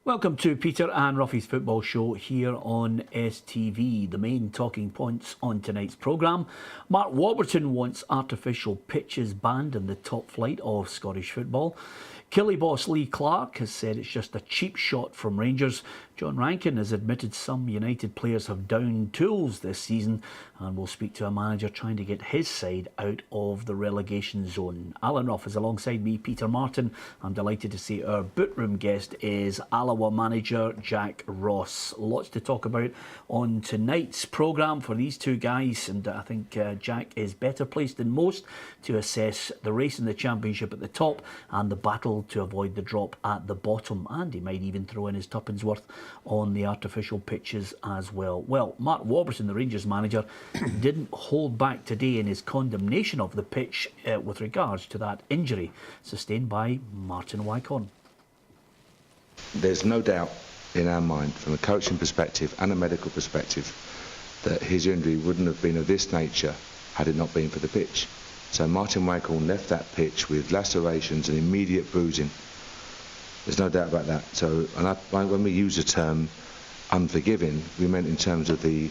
Welcome to Peter and Ruffy's Football Show here on STV. The main talking points on tonight's programme. Mark Warburton wants artificial pitches banned in the top flight of Scottish football. Killie boss Lee Clark has said it's just a cheap shot from Rangers. John Rankin has admitted some United players have downed tools this season, and we'll speak to a manager trying to get his side out of the relegation zone. Alan Ruff is alongside me, Peter Martin. I'm delighted to say our boot-room guest is Alloa manager Jack Ross. Lots to talk about on tonight's programme for these two guys, and I think Jack is better placed than most to assess the race in the Championship at the top and the battle to avoid the drop at the bottom, and he might even throw in his tuppence worth on the artificial pitches as well. Well, Mark Warburton, the Rangers manager, didn't hold back today in his condemnation of the pitch with regards to that injury sustained by Martin Wycon. There's no doubt in our mind, from a coaching perspective and a medical perspective, that his injury wouldn't have been of this nature had it not been for the pitch. So Martin Wycon left that pitch with lacerations and immediate bruising. There's no doubt about that. So, when we use the term unforgiving, we meant in terms of the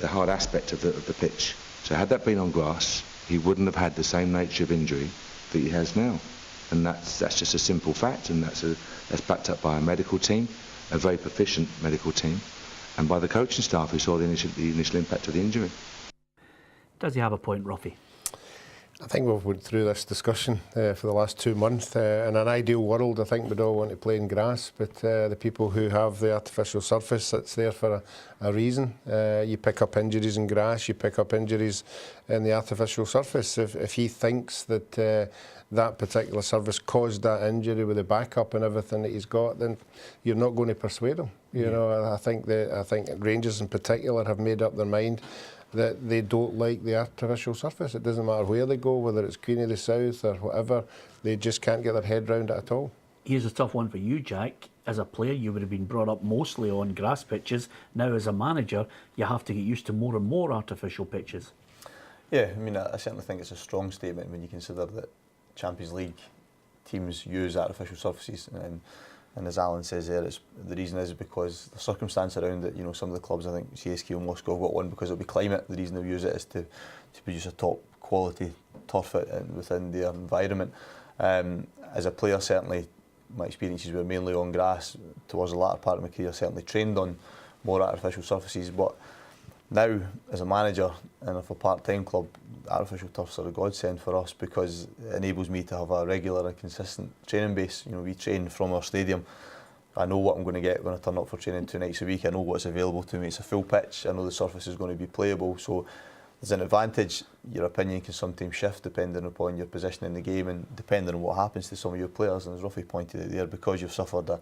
hard aspect of the pitch. So had that been on grass, he wouldn't have had the same nature of injury that he has now. And that's just a simple fact, and that's backed up by a medical team, a very proficient medical team, and by the coaching staff who saw the initial impact of the injury. Does he have a point, Ruffy? I think we've went through this discussion for the last 2 months. In an ideal world, I think we'd all want to play in grass, but the people who have the artificial surface, it's there for a reason. You pick up injuries in grass, you pick up injuries in the artificial surface. If he thinks that that particular surface caused that injury with the backup and everything that he's got, then you're not going to persuade him. You know, I think Rangers in particular have made up their mind that they don't like the artificial surface. It doesn't matter where they go, whether it's Queen of the South or whatever, they just can't get their head round it at all. Here's a tough one for you, Jack. As a player, you would have been brought up mostly on grass pitches. Now, as a manager, you have to get used to more and more artificial pitches. Yeah, I mean, I certainly think it's a strong statement when you consider that Champions League teams use artificial surfaces. And as Alan says there, the reason is because the circumstance around it. You know, some of the clubs, I think CSK and Moscow have got one because it'll be climate. The reason they'll use it is to produce a top quality turf within their environment. As a player, certainly my experiences were mainly on grass. Towards the latter part of my career, certainly trained on more artificial surfaces. But now, as a manager and for a part-time club, artificial turfs are a godsend for us because it enables me to have a regular and consistent training base. You know, we train from our stadium. I know what I'm going to get when I turn up for training 2 nights a week. I know what's available to me. It's a full pitch. I know the surface is going to be playable. So there's an advantage. Your opinion can sometimes shift depending upon your position in the game and depending on what happens to some of your players. And as Ruffy pointed out there, because you've suffered a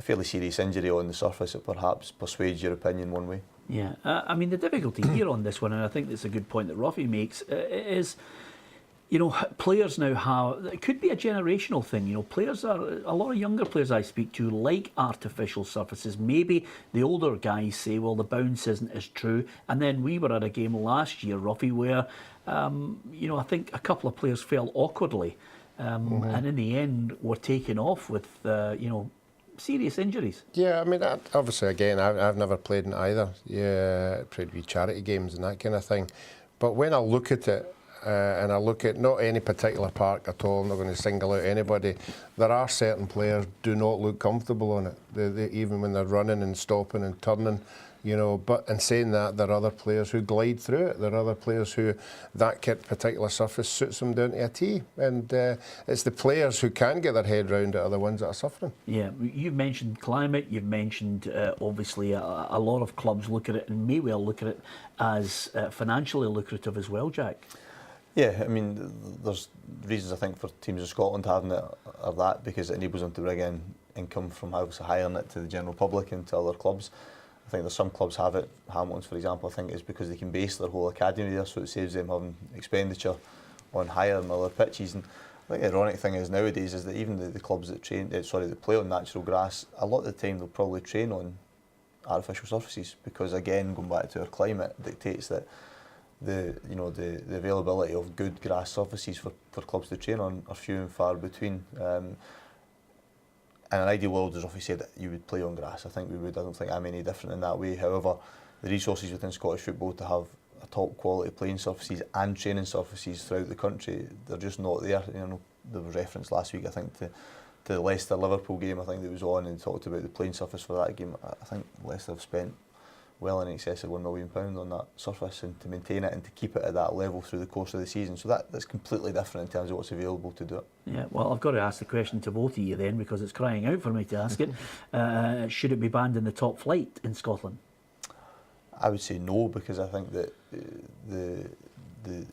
fairly serious injury on the surface, it perhaps persuades your opinion one way. Yeah, I mean, the difficulty here on this one, and I think that's a good point that Ruffy makes, is, you know, players now have, it could be a generational thing, you know, a lot of younger players I speak to like artificial surfaces. Maybe the older guys say, well, the bounce isn't as true. And then we were at a game last year, Ruffy, where, you know, I think a couple of players fell awkwardly and in the end were taken off with, you know, serious injuries. Yeah, I mean, obviously, again, I've never played in either. Yeah, played with charity games and that kind of thing. But when I look at it, and I look at not any particular park at all, I'm not going to single out anybody, there are certain players do not look comfortable on it, they, even when they're running and stopping and turning. You know, but in saying that, there are other players who glide through it. There are other players who that particular surface suits them down to a T. And it's the players who can get their head round it are the ones that are suffering. Yeah, you've mentioned climate. You've mentioned obviously a lot of clubs look at it and may well look at it as financially lucrative as well, Jack. Yeah, I mean, there's reasons I think for teams in Scotland having it are that because it enables them to bring in income from obviously hiring it to the general public and to other clubs. I think there's some clubs have it. Hamilton's, for example, I think is because they can base their whole academy there, so it saves them having expenditure on hire and other pitches. And I think the ironic thing is nowadays is that even the clubs that that play on natural grass, a lot of the time they'll probably train on artificial surfaces because, again, going back to our climate, dictates that the availability of good grass surfaces for clubs to train on are few and far between. in an ideal world, as Ruffy said, you would play on grass. I think we would. I don't think I'm any different in that way. However, the resources within Scottish football to have a top quality playing surfaces and training surfaces throughout the country, they're just not there. There was reference last week, I think, to the Leicester-Liverpool game. I think that was on and talked about the playing surface for that game. I think Leicester have spent well in excess of £1 million on that surface, and to maintain it and to keep it at that level through the course of the season. So that's completely different in terms of what's available to do it. Yeah, well, I've got to ask the question to both of you then, because it's crying out for me to ask it. Should it be banned in the top flight in Scotland? I would say no, because I think that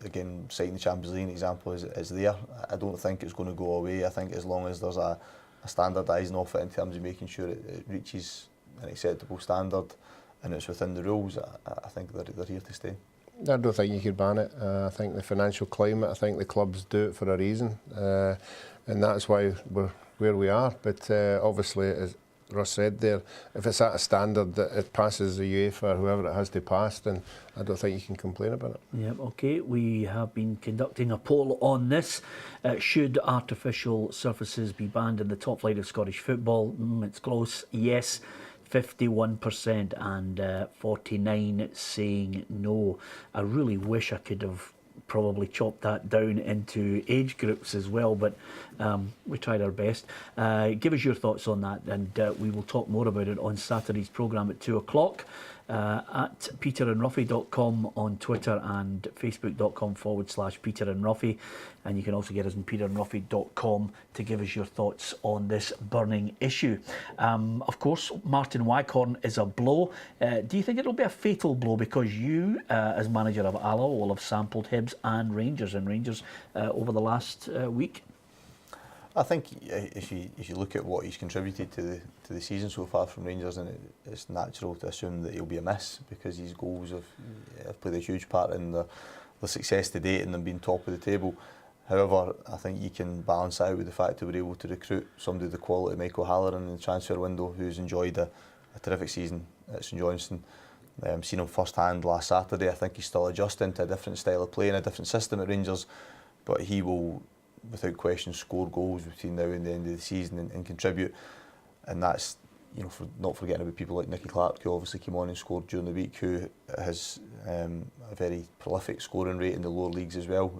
again, citing the Champions League example is there. I don't think it's going to go away. I think as long as there's a standardising of it in terms of making sure it reaches an acceptable standard and it's within the rules, I think they're here to stay. I don't think you could ban it. I think the financial climate, I think the clubs do it for a reason, and that's why we're where we are. But obviously, as Russ said there, if it's at a standard that it passes the UEFA or whoever it has to pass, then I don't think you can complain about it. Yeah, okay. We have been conducting a poll on this. Should artificial surfaces be banned in the top flight of Scottish football? It's close. Yes, 51%, and 49% saying no. I really wish I could have probably chopped that down into age groups as well, but we tried our best. Give us your thoughts on that, and we will talk more about it on Saturday's programme at 2 o'clock. At peterandruffy.com on Twitter and facebook.com/Peter and Ruffy, and you can also get us on peterandruffy.com to give us your thoughts on this burning issue. Of course, Martin Waghorn is a blow. Do you think it'll be a fatal blow, because you, as manager of Alloa, will have sampled Hibs and Rangers over the last week? I think if you look at what he's contributed to the season so far from Rangers, and it's natural to assume that he'll be a miss, because his goals have played a huge part in the success to date and them being top of the table. However, I think you can balance out with the fact that we're able to recruit somebody of the quality of Michael Halloran in the transfer window, who's enjoyed a terrific season at St Johnstone. Seen him first hand last Saturday. I think he's still adjusting to a different style of play and a different system at Rangers, but he will, without question, score goals between now and the end of the season and contribute. And that's, for not forgetting about people like Nicky Clark, who obviously came on and scored during the week, who has a very prolific scoring rate in the lower leagues as well.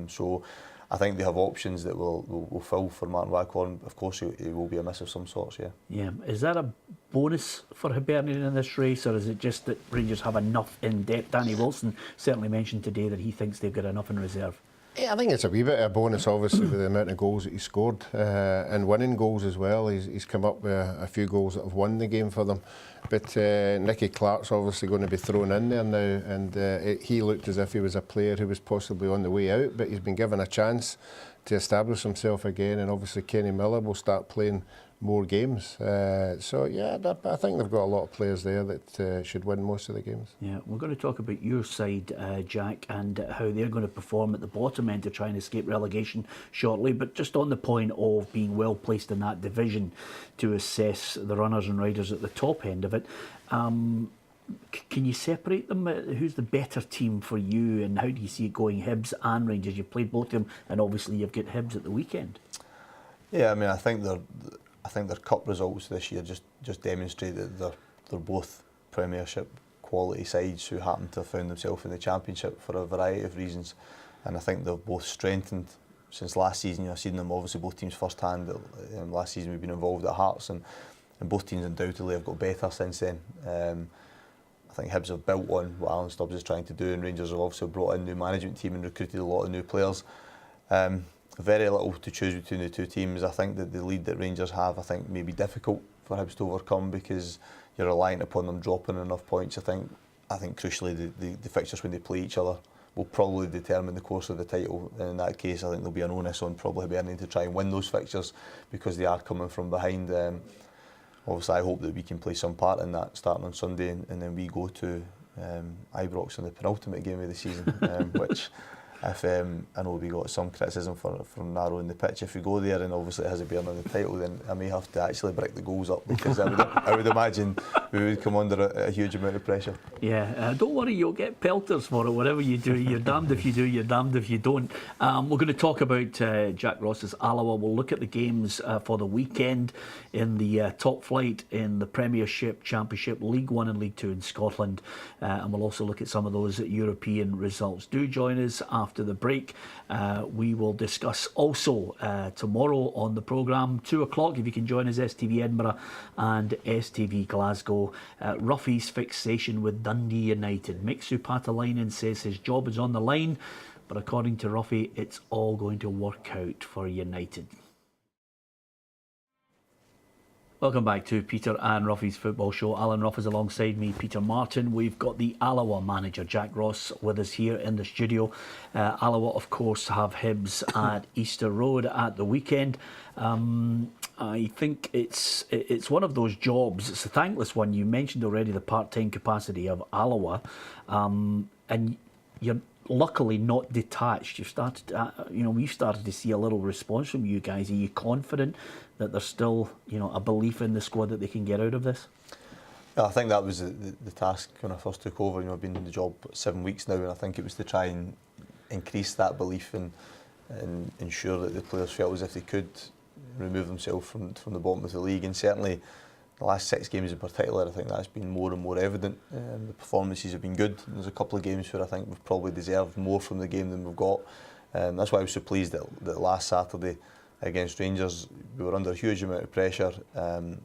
So I think they have options that will fill for Martin Waghorn. Of course, he will be a miss of some sorts, yeah. Yeah. Is that a bonus for Hibernian in this race, or is it just that Rangers have enough in depth? Danny Wilson certainly mentioned today that he thinks they've got enough in reserve. Yeah, I think it's a wee bit of a bonus, obviously, with the amount of goals that he scored and winning goals as well. He's come up with a few goals that have won the game for them. But Nicky Clark's obviously going to be thrown in there now, and he looked as if he was a player who was possibly on the way out, but he's been given a chance to establish himself again, and obviously Kenny Miller will start playing more games. So yeah, I think they've got a lot of players there that should win most of the games. Yeah, we're going to talk about your side, Jack, and how they're going to perform at the bottom end to try and escape relegation shortly. But just on the point of being well placed in that division to assess the runners and riders at the top end of it, can you separate them? Who's the better team for you, and how do you see it going, Hibs and Rangers? You've played both of them, and obviously you've got Hibs at the weekend. Yeah, I mean, I think their cup results this year just demonstrate that they're both Premiership quality sides who happen to have found themselves in the Championship for a variety of reasons, and I think they've both strengthened since last season. I've seen them obviously both teams first hand. Last season we've been involved at Hearts, and both teams undoubtedly have got better since then. I think Hibs have built on what Alan Stubbs is trying to do, and Rangers have also brought in a new management team and recruited a lot of new players. Very little to choose between the two teams. I think that the lead that Rangers have, I think, may be difficult for Hibs to overcome, because you're reliant upon them dropping enough points. I think crucially the fixtures when they play each other will probably determine the course of the title, and in that case I think there'll be an onus on probably Hibernian to try and win those fixtures, because they are coming from behind. Obviously I hope that we can play some part in that starting on Sunday, and then we go to Ibrox in the penultimate game of the season, which if I know we got some criticism from narrowing the pitch. If we go there and obviously it has a bearing on the title, then I may have to actually break the goals up, because I would imagine we would come under a huge amount of pressure. Yeah, don't worry, you'll get pelters for it. Whatever you do, you're damned if you do, you're damned if you don't. We're going to talk about Jack Ross's Alloa. We'll look at the games for the weekend in the top flight in the Premiership, Championship, League One and League Two in Scotland. And we'll also look at some of those European results. Do join us after the break. We will discuss also tomorrow on the programme, 2 o'clock, if you can join us, STV Edinburgh and STV Glasgow. Ruffy's fixation with Dundee United. Mixu Patalainen says his job is on the line, but according to Ruffy, it's all going to work out for United. Welcome back to Peter and Ruffy's Football Show. Alan Ruff is alongside me, Peter Martin. We've got the Alloa manager, Jack Ross, with us here in the studio. Alloa, of course, have Hibs at Easter Road at the weekend. I think it's one of those jobs. It's a thankless one. You mentioned already the part-time capacity of Alloa, and you're luckily not detached. You've started, we've started to see a little response from you guys. Are you confident that there's still, a belief in the squad that they can get out of this? Yeah, I think that was the task when I first took over. I've been in the job 7 weeks now, and I think it was to try and increase that belief and ensure that the players felt as if they could remove themselves from the bottom of the league. And certainly the last 6 games in particular, I think that's been more and more evident. The performances have been good. There's a couple of games where I think we've probably deserved more from the game than we've got. That's why I was so pleased that last Saturday against Rangers, we were under a huge amount of pressure.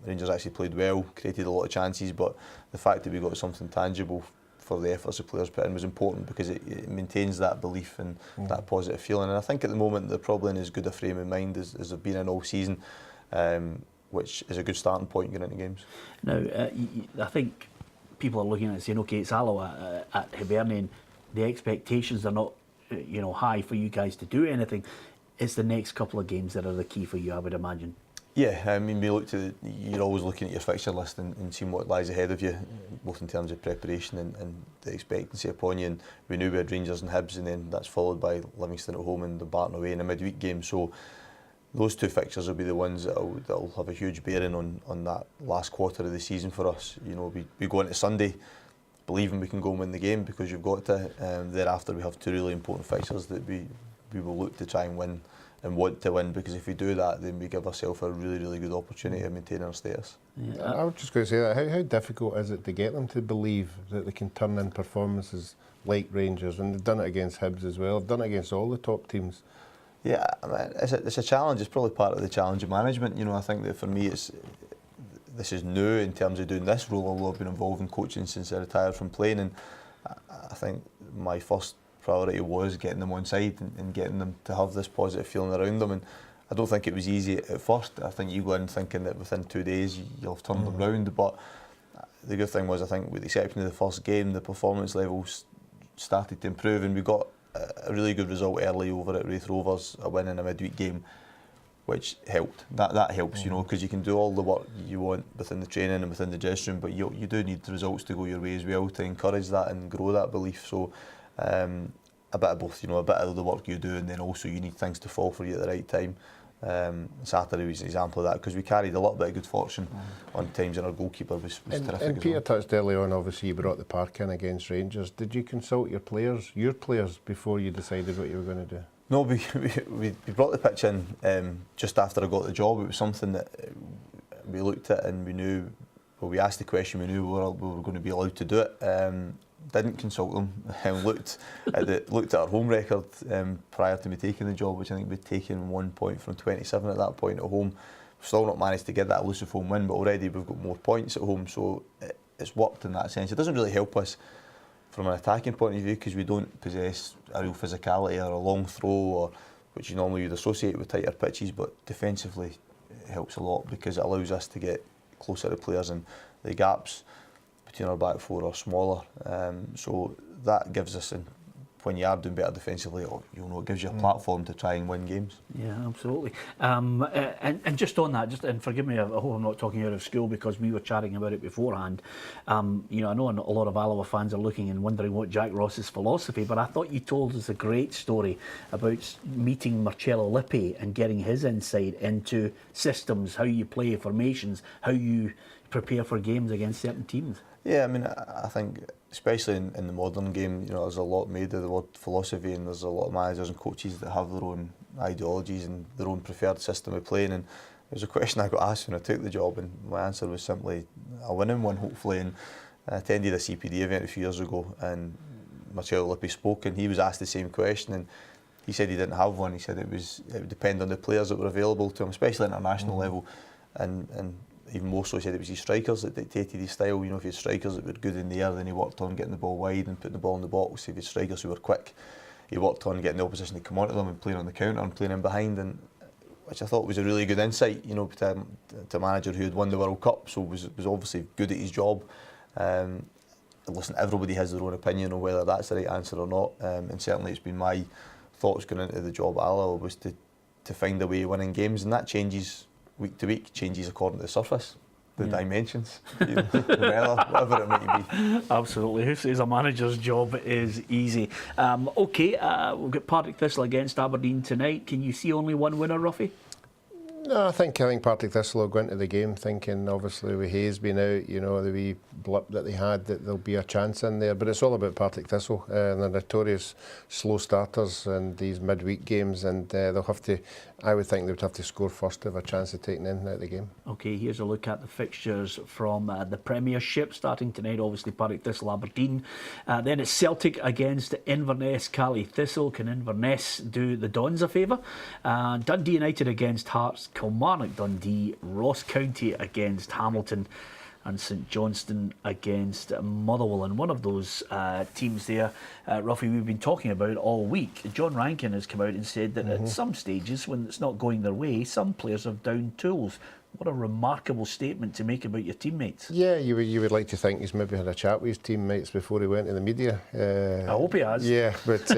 Rangers actually played well, created a lot of chances, but the fact that we got something tangible for the efforts the players put in was important, because it maintains that belief and that positive feeling. And I think at the moment they're probably in as good a frame of mind as they've been in all season, which is a good starting point going into games. Now, I think people are looking at it saying, okay, it's Alloa at Hibernian. The expectations are not, high for you guys to do anything. It's the next couple of games that are the key for you, I would imagine. Yeah, I mean, you're always looking at your fixture list and seeing what lies ahead of you, both in terms of preparation and the expectancy upon you. And we knew we had Rangers and Hibs, and then that's followed by Livingston at home and the Barton away in a midweek game. So those 2 fixtures will be the ones that'll have a huge bearing on that last quarter of the season for us. We go into Sunday believing we can go and win the game, because you've got to. Thereafter, we have 2 really important fixtures that we will look to try and win and want to win, because if we do that, then we give ourselves a really, really good opportunity of maintaining our status. Yeah. I was just going to say that. How difficult is it to get them to believe that they can turn in performances like Rangers? And they've done it against Hibs as well. They've done it against all the top teams. Yeah, I mean, it's a challenge. It's probably part of the challenge of management. I think that for me, this is new in terms of doing this role, although I've been involved in coaching since I retired from playing. And I think my first priority was getting them on side and getting them to have this positive feeling around them. And I don't think it was easy at first. I think you go in thinking that within 2 days you'll have turned them round. But the good thing was, I think, with the exception of the first game, the performance levels started to improve, and we got a really good result early over at Raith Rovers, a win in a midweek game, which helped. That helps, because you can do all the work you want within the training and within the dressing room, but you do need the results to go your way as well to encourage that and grow that belief. So a bit of both, a bit of the work you do, and then also you need things to fall for you at the right time. Saturday was an example of that, because we carried a little bit of good fortune on times, and our goalkeeper was terrific. And Peter touched early on, obviously you brought the park in against Rangers. Did you consult your players before you decided what you were going to do? No, we brought the pitch in just after I got the job. It was something that we looked at, and we knew, we asked the question, we knew we were going to be allowed to do it. Didn't consult them, looked at our home record prior to me taking the job, which I think we'd taken 1 point from 27 at that point at home. We've still not managed to get that elusive home win, but already we've got more points at home, so it's worked in that sense. It doesn't really help us from an attacking point of view, because we don't possess a real physicality or a long throw, or which you normally would associate with tighter pitches, but defensively it helps a lot, because it allows us to get closer to players, and the gaps between our back four are smaller, so that gives us when you are doing better defensively, it gives you a platform to try and win games. Yeah, absolutely. And just on that, and forgive me, I hope I'm not talking out of school because we were chatting about it beforehand. I know a lot of Alloa fans are looking and wondering what Jack Ross's philosophy, but I thought you told us a great story about meeting Marcello Lippi and getting his insight into systems, how you play formations, how you prepare for games against certain teams. Yeah, I mean, I think especially in the modern game, there's a lot made of the word philosophy, and there's a lot of managers and coaches that have their own ideologies and their own preferred system of playing. And it was a question I got asked when I took the job, and my answer was simply a winning one, hopefully. And I attended a CPD event a few years ago, and Marcello Lippi spoke, and he was asked the same question, and he said he didn't have one. He said it would depend on the players that were available to him, especially at international level, and even more so, he said it was his strikers that dictated his style. If you had strikers that were good in the air, then he worked on getting the ball wide and putting the ball in the box. If you had strikers who were quick, he worked on getting the opposition to come onto them and playing on the counter and playing in behind, and which I thought was a really good insight, to a manager who had won the World Cup, so was obviously good at his job. Listen, everybody has their own opinion on whether that's the right answer or not, and certainly it's been my thoughts going into the job at Alloa was to find a way of winning games, and that changes week to week, changes according to the surface, the dimensions, the weather, whatever it might be. Absolutely. Who says a manager's job is easy? Okay, we've got Partick Thistle against Aberdeen tonight. Can you see only one winner, Ruffy? No, I think Partick Thistle will go into the game thinking, obviously with Hayes being out, the wee blip that they had, that there'll be a chance in there. But it's all about Partick Thistle. They're notorious slow starters in these midweek games, and they'll have to, I would think they would have to score first to have a chance of taking in out the game. Okay, here's a look at the fixtures from the Premiership starting tonight. Obviously, Partick Thistle, Aberdeen. Then it's Celtic against Inverness, Cali Thistle. Can Inverness do the Dons a favour? Dundee United against Hearts, Kilmarnock Dundee, Ross County against Hamilton, and St Johnstone against Motherwell. And one of those teams there, Ruffy, we've been talking about all week. John Rankin has come out and said that at some stages, when it's not going their way, some players have downed tools. What a remarkable statement to make about your teammates. Yeah, you would like to think he's maybe had a chat with his teammates before he went to the media. I hope he has. Yeah, but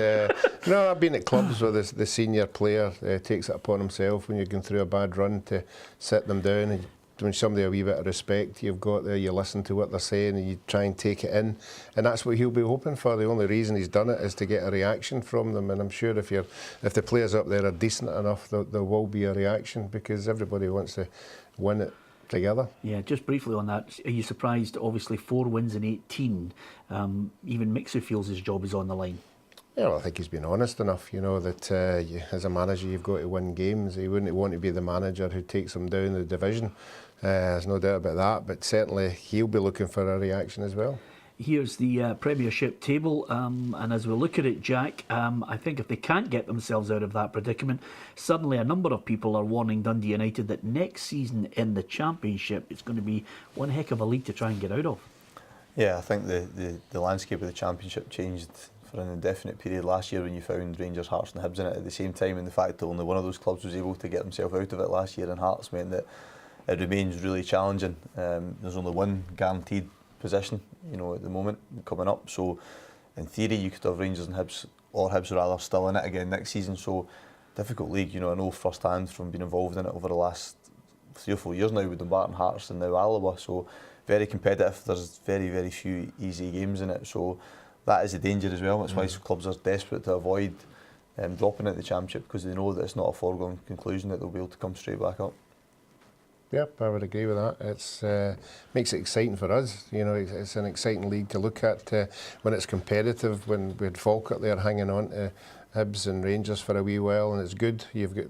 no, I've been at clubs where the senior player takes it upon himself when you're going through a bad run to sit them down, and when somebody a wee bit of respect you've got there, you listen to what they're saying and you try and take it in, and that's what he'll be hoping for. The only reason he's done it is to get a reaction from them, and I'm sure if the players up there are decent enough, there will be a reaction, because everybody wants to win it together. Yeah, just briefly on that, are you surprised? Obviously 4 wins in 18, even Mixu feels his job is on the line. Yeah, well, I think he's been honest enough, that as a manager you've got to win games. He wouldn't want to be the manager who takes them down the division. There's no doubt about that, but certainly he'll be looking for a reaction as well. Here's the Premiership table, and as we look at it, Jack, I think if they can't get themselves out of that predicament, suddenly a number of people are warning Dundee United that next season in the Championship it's going to be one heck of a league to try and get out of. Yeah, I think the landscape of the Championship changed for an indefinite period last year when you found Rangers, Hearts and Hibs in it at the same time, and the fact that only one of those clubs was able to get themselves out of it last year, and Hearts, meant that it remains really challenging. There's only one guaranteed position, at the moment coming up. So, in theory, you could have Rangers and Hibs, or Hibs rather, still in it again next season. So, difficult league. I know firsthand from being involved in it over the last 3 or 4 years now with Dumbarton, Hearts, and now Alloa. So, very competitive. There's very, very few easy games in it. So, that is a danger as well. That's why clubs are desperate to avoid dropping out the Championship, because they know that it's not a foregone conclusion that they'll be able to come straight back up. Yep, I would agree with that. It's makes it exciting for us. It's an exciting league to look at when it's competitive. When we had Falkirk there hanging on to Hibs and Rangers for a wee while, and it's good. You've got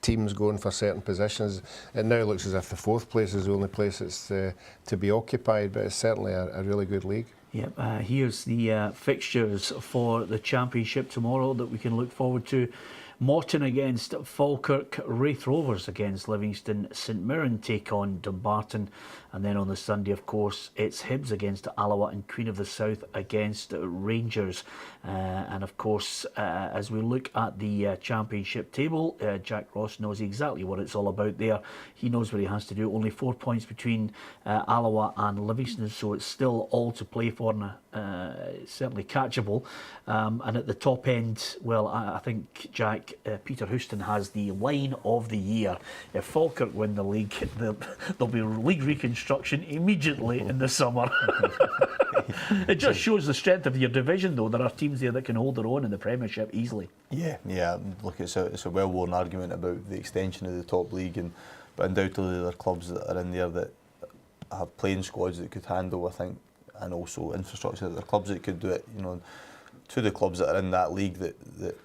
teams going for certain positions. It now looks as if the 4th place is the only place that's to be occupied, but it's certainly a really good league. Yep, here's the fixtures for the Championship tomorrow that we can look forward to. Morton against Falkirk, Raith Rovers against Livingston, St Mirren take on Dumbarton, And then on the Sunday, of course, it's Hibs against Alloa and Queen of the South against Rangers. And of course, as we look at the championship table, Jack Ross knows exactly what it's all about there. He knows what he has to do. Only 4 points between Alloa and Livingston, so it's still all to play for, and it's certainly catchable. And at the top end, well, I think, Jack, Peter Houston has the line of the year. If Falkirk win the league, there'll be league reconstruction immediately in the summer. It just shows the strength of your division, though. There are teams there that can hold their own in the Premiership easily. Yeah. Look, it's a well-worn argument about the extension of the top league, but undoubtedly there are clubs that are in there that have playing squads that could handle, I think, and also infrastructure. There are clubs that could do it. To the clubs that are in that league that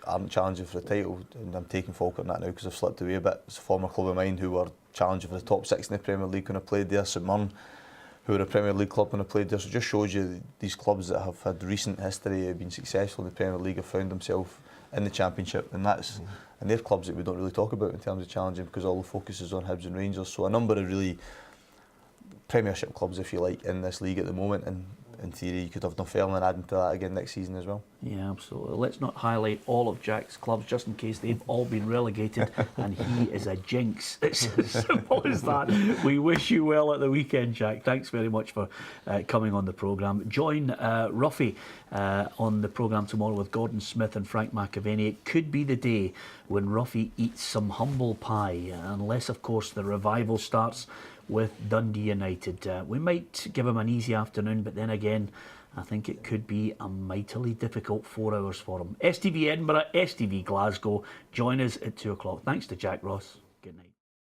aren't challenging for the title, and I'm taking Falkirk in that now because I've slipped away a bit. It's a former club of mine who were challenging for the top 6 in the Premier League when I played there. St Mirren, who were a Premier League club when I played there. So it just shows you these clubs that have had recent history, have been successful in the Premier League, have found themselves in the Championship, and they're clubs that we don't really talk about in terms of challenging because all the focus is on Hibs and Rangers. So a number of really Premiership clubs, if you like, in this league at the moment, and in theory you could have Dunfermline adding to that again next season as well. Yeah, absolutely. Let's not highlight all of Jack's clubs just in case they've all been relegated and he is a jinx. It's as simple as that. We wish you well at the weekend, Jack. Thanks very much for coming on the programme. Join Ruffy on the programme tomorrow with Gordon Smith and Frank McAvaney. It could be the day when Ruffy eats some humble pie, unless of course the revival starts with Dundee United. We might give him an easy afternoon, but then again, I think it could be a mightily difficult 4 hours for him. STV Edinburgh, STV Glasgow. Join us at 2 o'clock. Thanks to Jack Ross.